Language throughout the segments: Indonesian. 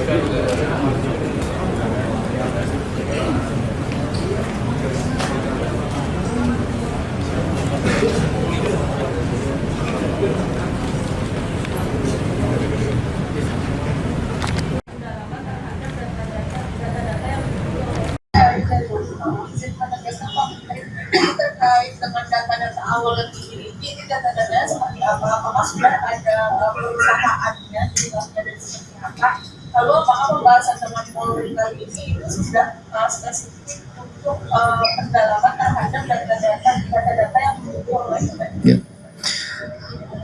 Terkait dengan data-data awal yang dimiliki, ini data-data seperti apa? Apakah sudah ada perusahaannya, jelasnya dari seperti apa? Lalu apakah pembahasan dengan Polri kali ini itu sudah spesifik untuk pendalaman terhadap data-data yang dimiliki oleh ya.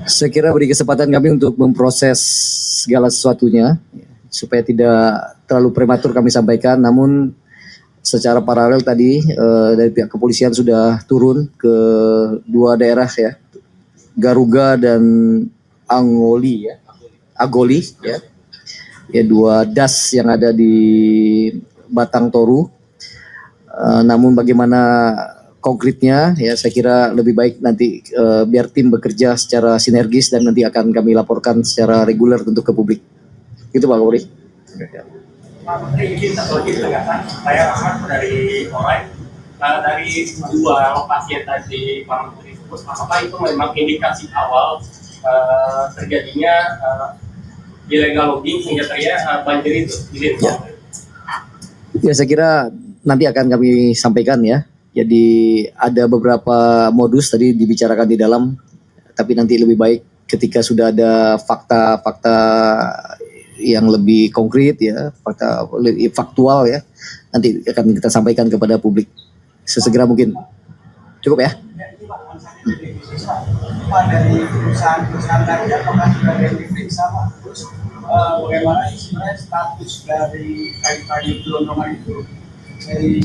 Saya kira beri kesempatan kami untuk memproses segala sesuatunya supaya tidak terlalu prematur kami sampaikan. Namun secara paralel tadi dari pihak kepolisian sudah turun ke dua daerah ya, Garuga dan Agoli ya, dua das yang ada di Batang Toru. Namun bagaimana konkretnya ya, saya kira lebih baik nanti biar tim bekerja secara sinergis dan nanti akan kami laporkan secara reguler untuk ke publik. Itu Pak Kapolri. Pak Menteri, izin satu lagi penegasan. Saya Rahmat dari Orai. Dari dua lokasi yang tadi Pak Menteri sebut, apakah itu memang indikasi awal terjadinya illegal logging sehingga terjadi banjir itu? Ya, saya kira nanti akan kami sampaikan ya. Jadi ada beberapa modus tadi dibicarakan di dalam, tapi nanti lebih baik ketika sudah ada fakta-fakta yang lebih konkret ya, fakta lebih faktual ya, nanti akan kita sampaikan kepada publik sesegera mungkin. Cukup ya? Pak, dari perusahaan tadi apakah sudah ada yang diperiksa Pak? Terus bagaimana sebenarnya status dari kayu-kayu gelondongan itu dari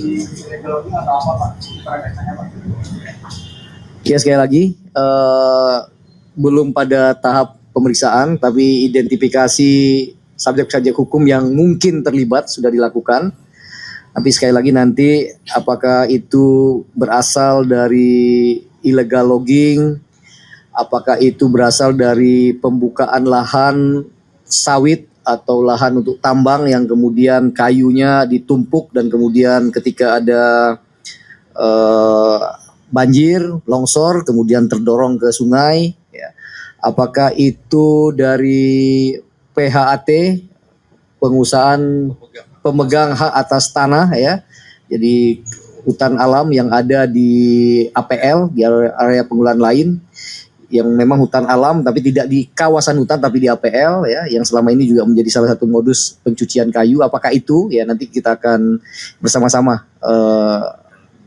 legal atau apa Pak? Perancasannya Pak? Ya, sekali lagi belum pada tahap pemeriksaan, tapi identifikasi subjek-subjek hukum yang mungkin terlibat sudah dilakukan. Tapi sekali lagi nanti apakah itu berasal dari illegal logging, apakah itu berasal dari pembukaan lahan sawit atau lahan untuk tambang yang kemudian kayunya ditumpuk dan kemudian ketika ada banjir, longsor, kemudian terdorong ke sungai. Ya. Apakah itu dari PHAT, pengusahaan pemegang hak atas tanah ya, jadi hutan alam yang ada di APL, di area pengelolaan lain, yang memang hutan alam tapi tidak di kawasan hutan tapi di APL ya, yang selama ini juga menjadi salah satu modus pencucian kayu. Apakah itu ya, nanti kita akan bersama-sama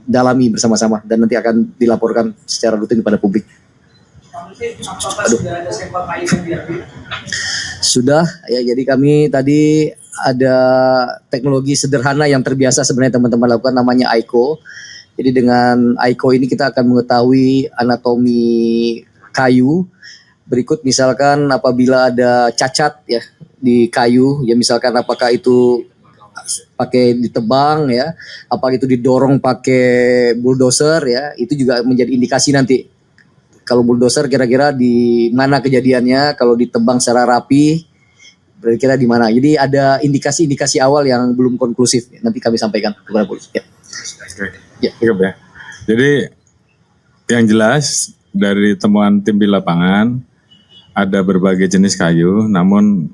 dalami bersama-sama dan nanti akan dilaporkan secara rutin kepada publik. Sudah ada sampel kayu yang diambil? Sudah ya, jadi kami tadi ada teknologi sederhana yang terbiasa sebenarnya teman-teman lakukan, namanya AICO. Jadi dengan AICO ini kita akan mengetahui anatomi kayu. Berikut misalkan apabila ada cacat ya di kayu, ya misalkan apakah itu pakai ditebang ya, apakah itu didorong pakai bulldozer ya, itu juga menjadi indikasi nanti. Kalau bulldozer kira-kira di mana kejadiannya, kalau ditebang secara rapi kira-kira di mana. Jadi ada indikasi-indikasi awal yang belum konklusif. Nanti kami sampaikan kepada polisi. Ya. Ya. Ya. Jadi yang jelas dari temuan tim di lapangan ada berbagai jenis kayu, namun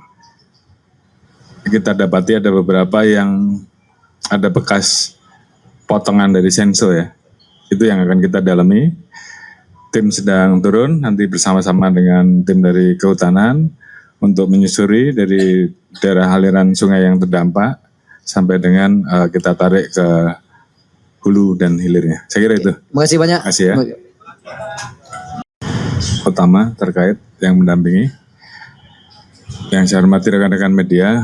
kita dapati ada beberapa yang ada bekas potongan dari senso ya. Itu yang akan kita dalami. Tim sedang turun nanti bersama-sama dengan tim dari kehutanan untuk menyusuri dari daerah aliran sungai yang terdampak sampai dengan kita tarik ke hulu dan hilirnya. Saya kira itu. Terima kasih banyak. Terima kasih ya. Pertama terkait yang mendampingi. Yang saya hormati rekan-rekan media.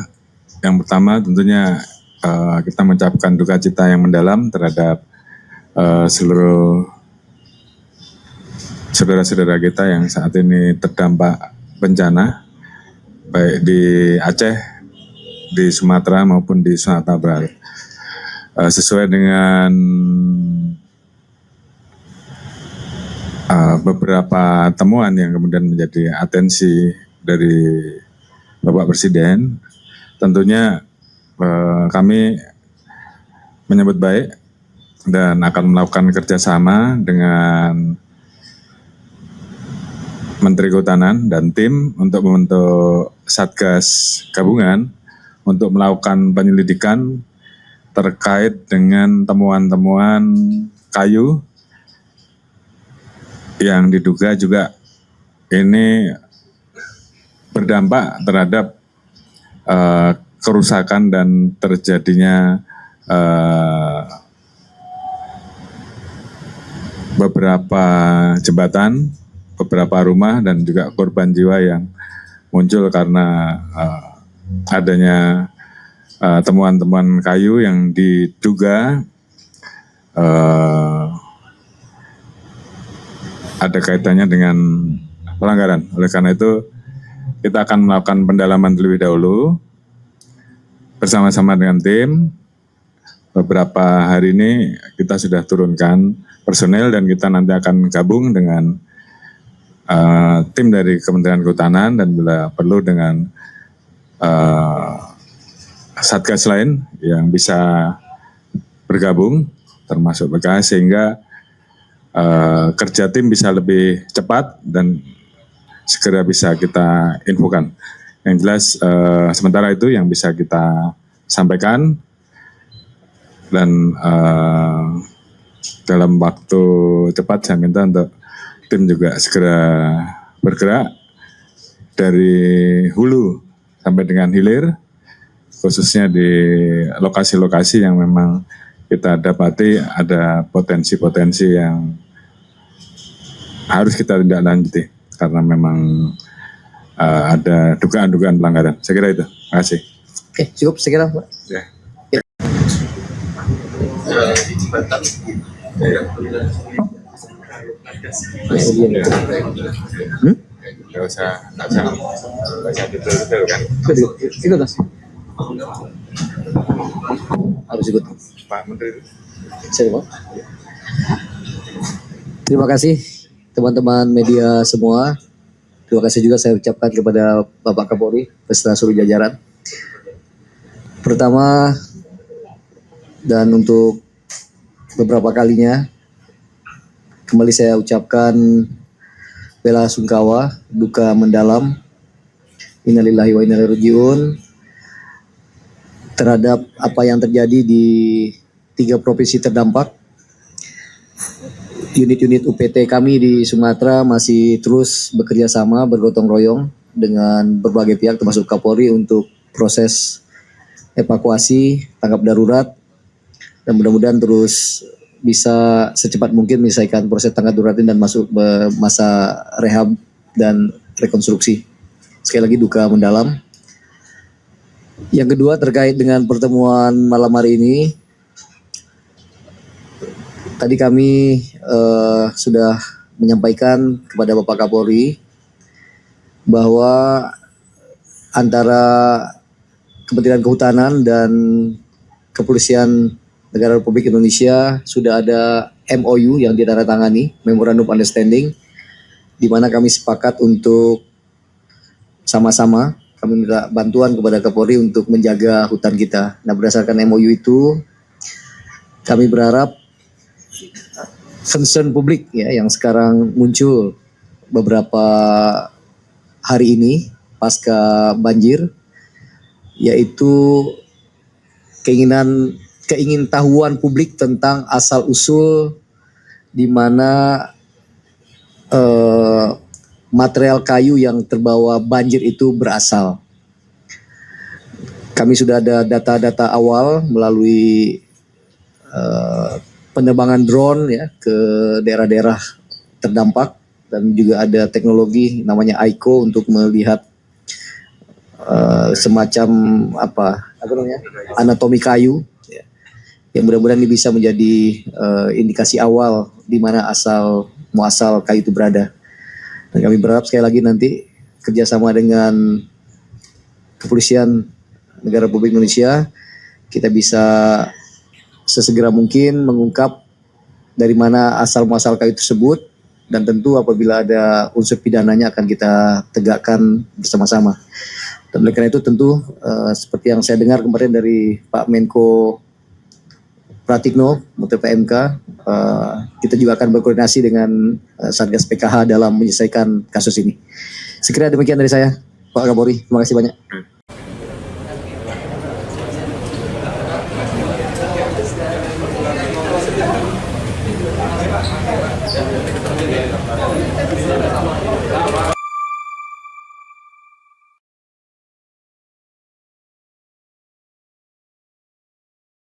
Yang pertama tentunya kita mengucapkan duka cita yang mendalam terhadap seluruh saudara-saudara kita yang saat ini terdampak bencana, baik di Aceh, di Sumatera maupun di Sumatera Barat. Sesuai dengan beberapa temuan yang kemudian menjadi atensi dari Bapak Presiden, tentunya kami menyambut baik dan akan melakukan kerjasama dengan Menteri Kehutanan dan tim untuk membentuk Satgas Gabungan untuk melakukan penyelidikan terkait dengan temuan-temuan kayu yang diduga juga ini berdampak terhadap kerusakan dan terjadinya beberapa jembatan, beberapa rumah dan juga korban jiwa yang muncul karena adanya temuan-temuan kayu yang diduga ada kaitannya dengan pelanggaran. Oleh karena itu kita akan melakukan pendalaman terlebih dahulu bersama-sama dengan tim. Beberapa hari ini kita sudah turunkan personel dan kita nanti akan gabung dengan tim dari Kementerian Kehutanan dan bila perlu dengan satgas lain yang bisa bergabung termasuk BKS sehingga kerja tim bisa lebih cepat dan segera bisa kita infokan. Yang jelas sementara itu yang bisa kita sampaikan dan dalam waktu cepat saya minta untuk tim juga segera bergerak dari hulu sampai dengan hilir, khususnya di lokasi-lokasi yang memang kita dapati ada potensi-potensi yang harus kita tindak lanjuti karena memang ada dugaan-dugaan pelanggaran. Saya kira itu. Terima kasih. Oke, cukup saya kira, Pak. Ya. Nggak usah detail-detail kan. Ikut, Mas. Harus ikut. Pak Menteri. Pak. Terima kasih teman-teman media semua. Terima kasih juga saya ucapkan kepada Bapak Kapolri beserta seluruh jajaran. Pertama dan untuk beberapa kalinya kembali saya ucapkan bela sungkawa, duka mendalam, innalillahi wa inna ilaihi raji'un terhadap apa yang terjadi di 3 provinsi terdampak. Unit-unit UPT kami di Sumatera masih terus bekerja sama, bergotong royong dengan berbagai pihak termasuk Kapolri untuk proses evakuasi, tanggap darurat, dan mudah-mudahan terus bisa secepat mungkin menyelesaikan proses tanggap darurat dan masuk masa rehab dan rekonstruksi. Sekali lagi duka mendalam. Yang kedua terkait dengan pertemuan malam hari ini, tadi kami sudah menyampaikan kepada Bapak Kapolri bahwa antara Kementerian Kehutanan dan Kepolisian Negara Republik Indonesia sudah ada MOU yang ditandatangani, Memorandum Understanding, di mana kami sepakat untuk sama-sama kami minta bantuan kepada Kapolri untuk menjaga hutan kita. Nah, berdasarkan MOU itu kami berharap concern publik ya yang sekarang muncul beberapa hari ini pasca banjir, yaitu keingintahuan publik tentang asal usul di mana material kayu yang terbawa banjir itu berasal. Kami sudah ada data-data awal melalui penerbangan drone ya ke daerah-daerah terdampak dan juga ada teknologi namanya AICO untuk melihat semacam anatomi kayu ya. Yang mudah-mudahan ini bisa menjadi indikasi awal di mana muasal kayu itu berada. Dan kami berharap sekali lagi nanti kerjasama dengan Kepolisian Negara Republik Indonesia kita bisa sesegera mungkin mengungkap dari mana asal muasal kayu tersebut dan tentu apabila ada unsur pidananya akan kita tegakkan bersama-sama. Dan oleh karena itu tentu seperti yang saya dengar kemarin dari Pak Menko Pratikno, Menteri PMK, kita juga akan berkoordinasi dengan Satgas PKH dalam menyelesaikan kasus ini. Sekira demikian dari saya, Pak Kapolri. Terima kasih banyak.